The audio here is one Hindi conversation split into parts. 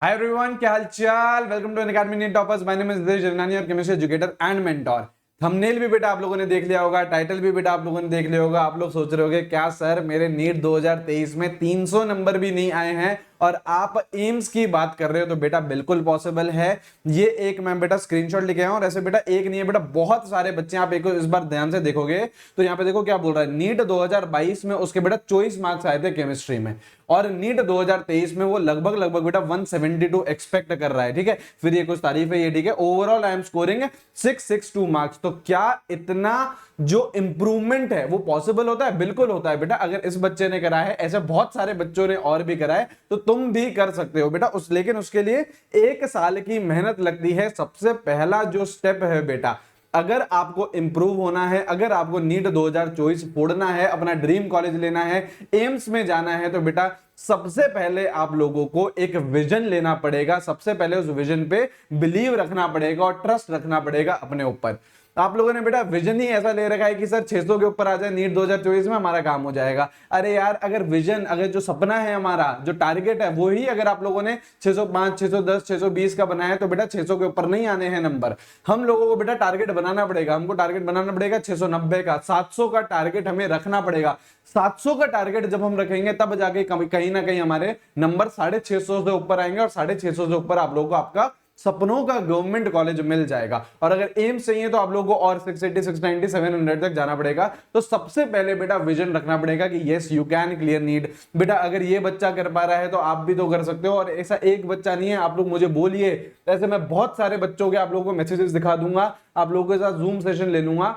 हाय एवरीवन, क्या हाल चाल। Welcome to Unacademy NEET toppers. My name is Dinesh Jagnani और chemistry educator and mentor. Thumbnail भी बेटा आप लोगों ने देख लिया होगा, टाइटल भी बेटा आप लोगों ने देख लिया होगा। आप लोग सोच रहे होंगे क्या सर मेरे नीट 2023 में 300 नंबर भी नहीं आए हैं और आप एम्स की बात कर रहे हो। तो बेटा बिल्कुल पॉसिबल है। ये एक मैं बेटा स्क्रीनशॉट लिखे हूं और ऐसे बेटा एक नहीं है बेटा, बहुत सारे बच्चे आप एक इस बार ध्यान से देखोगे तो यहाँ पे देखो क्या बोल रहा है। नीट 2022 में उसके बेटा 24 मार्क्स आए थे केमिस्ट्री में और नीट 2023 में वो लगभग बेटा 172 एक्सपेक्ट कर रहा है। ठीक है, फिर ये कुछ तारीफ है ये, ठीक है। Overall I am scoring 662 marks. तो क्या इतना जो इंप्रूवमेंट है वो पॉसिबल होता है? बिल्कुल होता है बेटा। अगर इस बच्चे ने करा है, ऐसे बहुत सारे बच्चों ने और भी करा है, तो तुम भी कर सकते हो बेटा। लेकिन उसके लिए 1 साल की मेहनत लगती है। सबसे पहला जो स्टेप है बेटा, अगर आपको इंप्रूव होना है, अगर आपको नीट 2024 फोड़ना है, अपना ड्रीम कॉलेज लेना है, एम्स में जाना है, तो बेटा सबसे पहले आप लोगों को एक विजन लेना पड़ेगा। सबसे पहले उस विजन पे बिलीव रखना पड़ेगा और ट्रस्ट रखना पड़ेगा अपने ऊपर। आप लोगों ने बेटा विजन ही ऐसा ले रखा है कि सर 600 के ऊपर आ जाए नीट 2024 में, हमारा काम हो जाएगा। अरे यार, अगर विजन, अगर जो सपना है हमारा, जो टारगेट है, वो ही अगर आप लोगों ने 605, 610, 620 का बनाया है, तो बेटा 600 के ऊपर नहीं आने हैं नंबर। हम लोगों को बेटा टारगेट बनाना पड़ेगा। हमको टारगेट बनाना पड़ेगा 690 का, 700 का टारगेट हमें रखना पड़ेगा। 700 का टारगेट जब हम रखेंगे तब जाके कहीं ना कहीं हमारे नंबर 650 से ऊपर आएंगे और 650 से ऊपर आप लोगों को आपका सपनों का गवर्नमेंट कॉलेज मिल जाएगा। और अगर एम्स चाहिए तो आप लोगों को और 680, 690, 700 तक जाना पड़ेगा। तो सबसे पहले बेटा विजन रखना पड़ेगा कि yes you can clear NEET. बेटा अगर ये बच्चा कर पा रहा है तो आप भी तो कर सकते हो। और ऐसा एक बच्चा नहीं है, आप लोग मुझे बोलिए, ऐसे मैं बहुत सारे बच्चों के आप लोगों को मैसेजेस दिखा दूंगा, आप लोगों के साथ जूम सेशन ले लूंगा।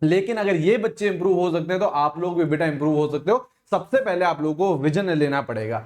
लेकिन अगर ये बच्चे इंप्रूव हो सकते हैं तो आप लोग भी बेटा इंप्रूव हो सकते हो। सबसे पहले आप लोगों को विजन लेना पड़ेगा।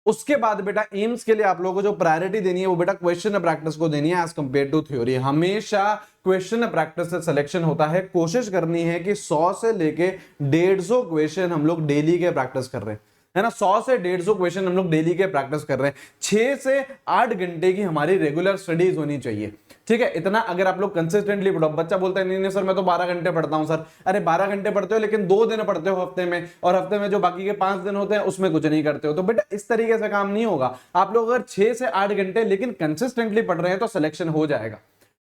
उसके बाद बेटा एम्स के लिए आप लोगों को जो प्रायोरिटी देनी है वो बेटा क्वेश्चन प्रैक्टिस को देनी है एज कंपेयर टू थ्योरी। हमेशा क्वेश्चन प्रैक्टिस से सिलेक्शन होता है। कोशिश करनी है कि 100 से लेके 150 क्वेश्चन हम लोग डेली के प्रैक्टिस कर रहे हैं, है ना। 100 से 150 क्वेश्चन हम लोग डेली के प्रैक्टिस कर रहे हैं। 6 से 8 घंटे की हमारी रेगुलर स्टडीज होनी चाहिए। ठीक है, इतना अगर आप लोग कंसिस्टेंटली पढ़ो। बच्चा बोलता है नहीं नहीं सर मैं तो 12 घंटे पढ़ता हूं सर। अरे 12 घंटे पढ़ते हो लेकिन 2 दिन पढ़ते हो हफ्ते में, और हफ्ते में जो बाकी के 5 दिन होते हैं उसमें कुछ नहीं करते हो। तो बेटा इस तरीके से काम नहीं होगा। आप लोग अगर 6 से 8 घंटे लेकिन कंसिस्टेंटली पढ़ रहे हैं तो सिलेक्शन हो जाएगा।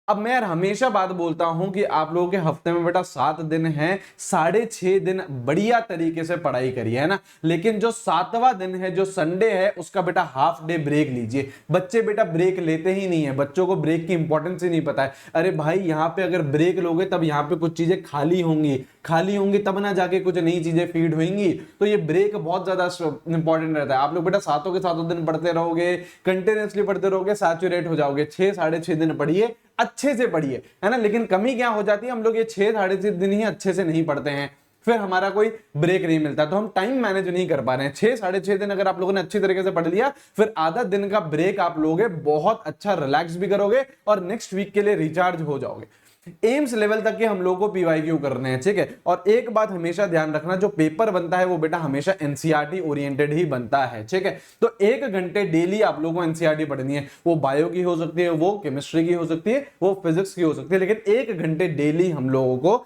अब मैं यार हमेशा बात बोलता हूं कि आप लोगों के हफ्ते में बेटा 7 दिन हैं, 6.5 दिन बढ़िया तरीके से पढ़ाई करिए, है ना। लेकिन जो 7वां दिन है, जो संडे है, उसका बेटा हाफ डे ब्रेक लीजिए। बच्चे बेटा ब्रेक लेते ही नहीं है, बच्चों को ब्रेक की इंपॉर्टेंस ही नहीं पता है। अरे भाई यहाँ पे अगर ब्रेक लोगे तब यहाँ पे कुछ चीजें खाली होंगी तब ना जाके कुछ नई चीजें फीड होंगी। तो ये ब्रेक बहुत ज्यादा इंपॉर्टेंट रहता है। आप लोग बेटा सातों के सातों दिन पढ़ते रहोगे, कंटिन्यूअसली पढ़ते रहोगे, सैचुरेट हो जाओगे। 6-6.5 दिन पढ़िए, अच्छे से पढ़िए, है ना। लेकिन कमी क्या हो जाती है, हम लोग ये 6-6.5 दिन ही अच्छे से नहीं पढ़ते हैं, फिर हमारा कोई ब्रेक नहीं मिलता। तो हम टाइम मैनेज नहीं कर पा रहे हैं। 6-6.5 दिन अगर आप लोगों ने अच्छी तरीके से पढ़ लिया, फिर आधा दिन का ब्रेक आप लोगे, बहुत अच्छा रिलैक्स भी करोगे और नेक्स्ट वीक के लिए रिचार्ज हो जाओगे। एम्स लेवल तक के हम लोगों को पीवाईक्यू करने हैं, ठीक है। और एक बात हमेशा ध्यान रखना, जो पेपर बनता है वो बेटा हमेशा एनसीईआरटी ओरिएंटेड ही बनता है, ठीक है। तो 1 घंटे डेली आप लोगों को एनसीईआरटी पढ़नी है। वो बायो की हो सकती है, वो केमिस्ट्री की हो सकती है, वो फिजिक्स की हो सकती है, लेकिन 1 घंटे डेली हम लोगों को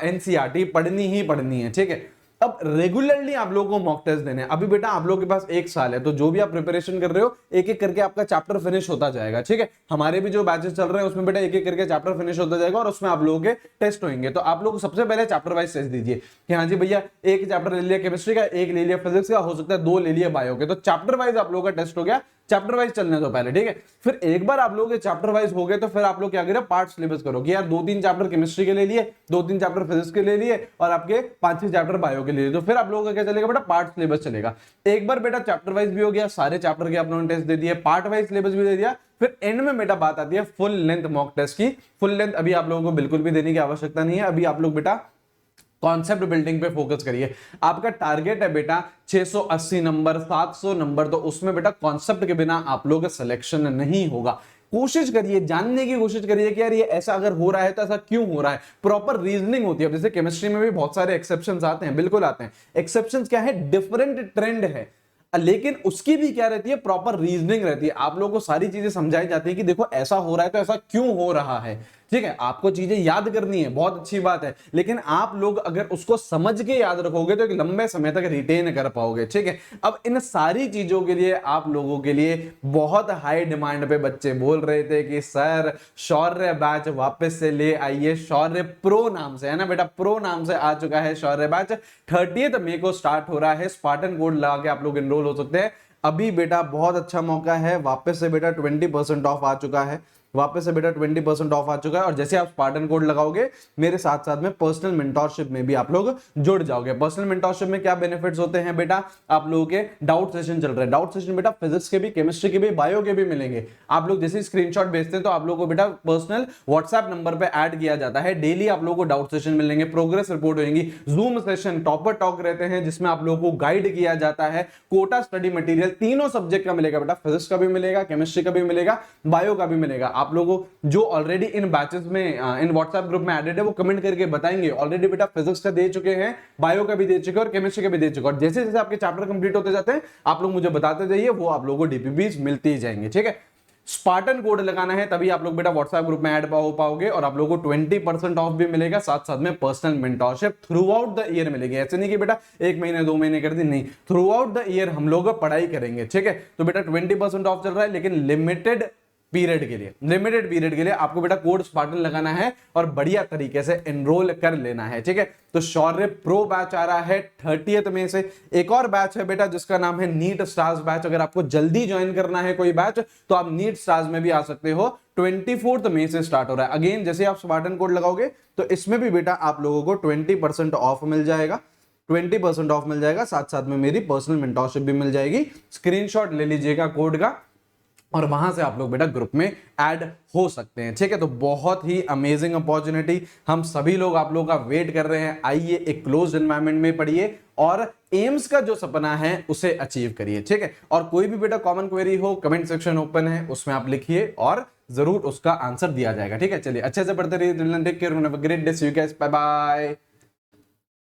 एनसीईआरटी पढ़नी ही पढ़नी है, ठीक है। अब रेगुलरली आप लोगों को मॉक टेस्ट देने हैं। अभी बेटा आप लोगों के पास 1 साल है, तो जो भी आप प्रिपरेशन कर रहे हो एक एक करके आपका चैप्टर फिनिश होता जाएगा, ठीक है। हमारे भी जो बैचेस चल रहे हैं उसमें बेटा एक एक करके चैप्टर फिनिश होता जाएगा और उसमें आप लोगों के टेस्ट होंगे। तो आप लोग सबसे पहले चैप्टर वाइज टेस्ट दीजिए कि हाँ जी भैया, एक चैप्टर ले लिया केमिस्ट्री का, एक ले लिया फिजिक्स का, हो सकता है 2 ले लिया बायो के। तो चैप्टर वाइज आप लोगों का टेस्ट हो गया। चैप्टर वाइज चलने दो पहले, ठीक है। फिर एक बार आप लोगों के चैप्टर वाइज हो गए तो फिर आप लोग क्या करें, पार्ट सिलेबस करो कि यार 2-3 चैप्टर केमिस्ट्री के ले लिए, 2-3 चैप्टर फिजिक्स के ले लिए और आपके 5-6 चैप्टर बायो के ले लिए। तो फिर आप लोगों का क्या चलेगा बेटा, पार्ट सिलेबस चलेगा। एक बार बेटा चैप्टर वाइज भी हो गया, सारे चैप्टर के आप लोगों ने टेस्ट दे दिए, पार्ट वाइज सिलेबस भी दे दिया। फिर एंड में बेटा बात आती है फुल लेंथ मॉक टेस्ट की। फुल लेंथ अभी आप लोगों को बिल्कुल भी देने की आवश्यकता नहीं है। अभी आप लोग बेटा कॉन्सेप्ट बिल्डिंग पे फोकस करिए। आपका टारगेट है बेटा 680 नंबर, 700 नंबर, तो उसमें बेटा कॉन्सेप्ट के बिना आप लोग का सिलेक्शन नहीं होगा। कोशिश करिए, जानने की कोशिश करिए कि यार ये ऐसा अगर हो रहा है तो ऐसा क्यों हो रहा है। प्रॉपर रीजनिंग होती है। जैसे केमिस्ट्री में भी बहुत सारे एक्सेप्शंस आते हैं, बिल्कुल आते हैं। एक्सेप्शंस क्या है, डिफरेंट ट्रेंड है, लेकिन उसकी भी क्या रहती है, प्रॉपर रीजनिंग रहती है। आप लोगों को सारी चीजें समझाई जाती है कि देखो ऐसा हो रहा है तो ऐसा क्यों हो रहा है, ठीक है, आपको चीजें याद करनी है, बहुत अच्छी बात है, लेकिन आप लोग अगर उसको समझ के याद रखोगे तो एक लंबे समय तक रिटेन कर पाओगे। ठीक है, अब इन सारी चीजों के लिए आप लोगों के लिए बहुत हाई डिमांड पे बच्चे बोल रहे थे कि सर शौर्य बैच वापस से ले आइए, शौर्य प्रो नाम से, है ना बेटा, प्रो नाम से आ चुका है शौर्य बैच। 30 मई को स्टार्ट हो रहा है, स्पार्टन कोड लगा के आप लोग एनरोल हो सकते हैं। अभी बेटा बहुत अच्छा मौका है, वापस से बेटा 20% ऑफ आ चुका है, वापस से बेटा 20% ऑफ आ चुका है। और जैसे आप स्पार्टन कोड लगाओगे मेरे साथ साथ में पर्सनल मेंटोरशिप में भी आप लोग जुड़ जाओगे। पर्सनल मेंटोरशिप में क्या बेनिफिट्स होते हैं बेटा, आप लोगों के डाउट सेशन चल रहे हैं, डाउट सेशन बेटा फिजिक्स के भी, केमिस्ट्री के भी, बायो के भी मिलेंगे। आप लोग जैसे स्क्रीनशॉट भेजते हैं तो आप लोगों को बेटा पर्सनल व्हाट्सएप नंबर पे ऐड किया जाता है, डेली आप लोगों को डाउट सेशन मिलेंगे, प्रोग्रेस रिपोर्ट होगी, जूम सेशन, टॉपर टॉक रहते हैं जिसमें आप लोगों को गाइड किया जाता है, कोटा स्टडी मटेरियल तीनों सब्जेक्ट का मिलेगा बेटा, फिजिक्स का भी मिलेगा, केमिस्ट्री का भी मिलेगा, बायो का भी मिलेगा। आप लोगों को जो ऑलरेडी इन बैचेस में इन व्हाट्सएप ग्रुप में एडेड है वो कमेंट करके बताएंगे, ऑलरेडी बेटा फिजिक्स का दे चुके हैं, बायो का भी दे चुके हैं और केमिस्ट्री का भी दे चुके हैं। और जैसे जैसे आपके चैप्टर कंप्लीट होते जाते हैं आप लोग मुझे बताते जाइए, वो आप लोगों को डीपीबीज मिलती ही जाएंगे। ठीक है, स्पार्टन कोड लगाना है तभी आप लोग बेटा व्हाट्सएप ग्रुप में ऐड हो पाओगे और आप लोगों को 20% ऑफ भी मिलेगा, साथ साथ में personal mentorship through out the year मिलेगी। ऐसे नहीं कि बेटा 1 महीने 2 महीने कर दी, नहीं, थ्रू आउट द ईयर हम लोग पढ़ाई करेंगे। ठीक है, तो बेटा 20% ऑफ चल रहा है, लेकिन लिमिटेड पीरियड के लिए, लिमिटेड पीरियड के लिए आपको बेटा कोड स्पार्टन लगाना है और बढ़िया तरीके से एनरोल कर लेना है। ठीक है, तो शौर्य प्रो बैच आ रहा है 30 मई से। एक और बैच है बेटा जिसका नाम है नीट स्टार्स बैच, अगर आपको जल्दी ज्वाइन करना है कोई बैच तो आप नीट स्टार्स में भी आ सकते हो। 24 मई से स्टार्ट हो रहा है। अगेन जैसे आप स्पार्टन कोड लगाओगे तो इसमें भी बेटा आप लोगों को 20% ऑफ मिल जाएगा, 20% ऑफ मिल जाएगा, साथ साथ में मेरी पर्सनल मेंटोरशिप भी मिल जाएगी। स्क्रीनशॉट ले लीजिएगा कोड का और वहां से आप लोग बेटा ग्रुप में ऐड हो सकते हैं। ठीक है, तो बहुत ही अमेजिंग अपॉर्चुनिटी, हम सभी लोग आप लोगों का वेट कर रहे हैं। आइए एक क्लोज एनवायरनमेंट में पढ़िए और एम्स का जो सपना है उसे अचीव करिए। ठीक है, और कोई भी बेटा कॉमन क्वेरी हो, कमेंट सेक्शन ओपन है, उसमें आप लिखिए और जरूर उसका आंसर दिया जाएगा। ठीक है, चलिए अच्छे से पढ़ते रहिए, take care, have a great day, see you guys, bye bye.